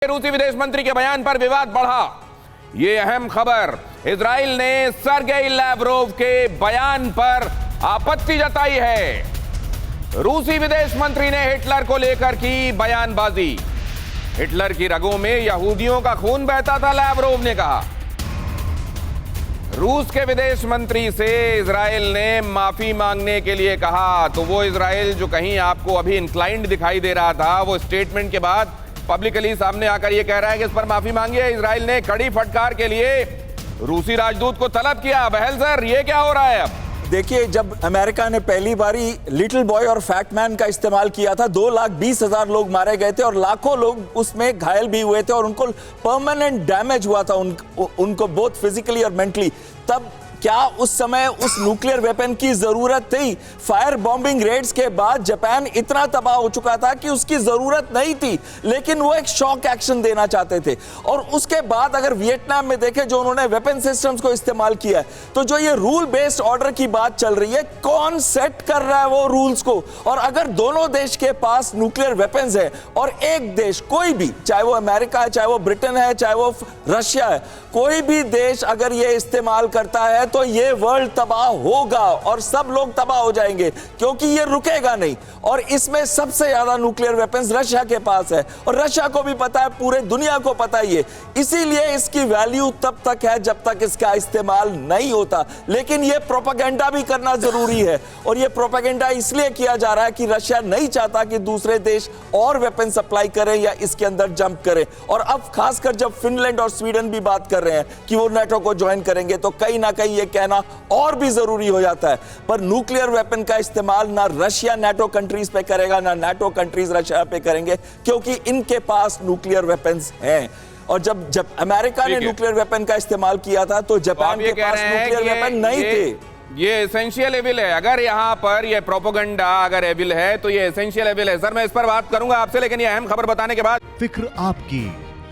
रूसी विदेश मंत्री के बयान पर विवाद बढ़ा। ये अहम खबर, इजराइल ने सर्गेई लैवरोव के बयान पर आपत्ति जताई है। रूसी विदेश मंत्री ने हिटलर को लेकर की बयानबाजी। हिटलर की रगों में यहूदियों का खून बहता था, लैवरोव ने कहा। रूस के विदेश मंत्री से इजराइल ने माफी मांगने के लिए कहा, तो वो इजराइल जो कहीं आपको अभी इंक्लाइंड दिखाई दे रहा था, वो स्टेटमेंट के बाद पब्लिकली सामने आकर ये कह रहा है कि इस पर माफी मांगी है। इजराइल ने कड़ी फटकार के लिए रूसी राजदूत को तलब किया। बहल सर, ये क्या हो रहा है अब? देखिए, जब अमेरिका ने पहली बारी लिटिल बॉय और फैट मैन का इस्तेमाल किया था, 2,20,000 लोग मारे गए थे और लाखों लोग उसमें घायल भी हुए थे और उनको परमानेंट डैमेज हुआ था, उनको बोथ फिजिकली और मेंटली। तब क्या उस समय उस न्यूक्लियर वेपन की जरूरत थी? फायर बॉम्बिंग रेड्स के बाद जापान इतना तबाह हो चुका था कि उसकी जरूरत नहीं थी, लेकिन वो एक शॉक एक्शन देना चाहते थे। और उसके बाद अगर वियतनाम में देखें, जो उन्होंने वेपन सिस्टम्स को इस्तेमाल किया है, तो जो ये रूल बेस्ड ऑर्डर की बात चल रही है, कौन सेट कर रहा है वो रूल्स को? और अगर दोनों देश के पास न्यूक्लियर वेपन्स है और एक देश, कोई भी, चाहे वो अमेरिका है, चाहे वो ब्रिटेन है, चाहे वो रशिया है, कोई भी देश अगर ये इस्तेमाल करता है तो ये वर्ल्ड तबाह होगा और सब लोग तबाह हो जाएंगे, क्योंकि ये रुकेगा नहीं। और इसमें सबसे ज्यादा न्यूक्लियर वेपन्स रशिया के पास है और रशिया को भी पता है, पूरे दुनिया को पता ही है। इसीलिए इसकी वैल्यू तब तक है जब तक इसका इस्तेमाल नहीं होता। लेकिन ये प्रोपेगेंडा भी करना जरूरी है, और ये प्रोपेगेंडा इसलिए किया जा रहा है कि रशिया नहीं चाहता कि दूसरे देश और वेपन सप्लाई करें या इसके अंदर जंप करें। और अब खासकर जब फिनलैंड और स्वीडन भी बात कर रहे हैं कि वो नेटो को ज्वाइन करेंगे, तो कहीं ना कहीं ये कहना और भी जरूरी हो जाता है। पर न्यूक्लियर वेपन का इस्तेमाल ना रशिया नेटो कंट्रीज पे करेगा, ना नेटो कंट्रीज रशिया पे करेंगे, क्योंकि इनके पास न्यूक्लियर वेपन्स हैं। और जब अमेरिका ने न्यूक्लियर वेपन का इस्तेमाल किया था, तो जापान के पास न्यूक्लियर वेपन नहीं थे। ये एसेंशियल एविल है। अगर यहाँ पर ये प्रोपेगेंडा अगर एविल है, तो ये एसेंशियल एविल है। सर, मैं इस पर बात करूंगा आपसे, लेकिन ये अहम खबर बताने के बाद। फिक्र आपकी,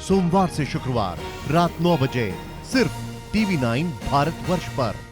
सोमवार से शुक्रवार रात 9 बजे सिर्फ TV9 भारतवर्ष पर।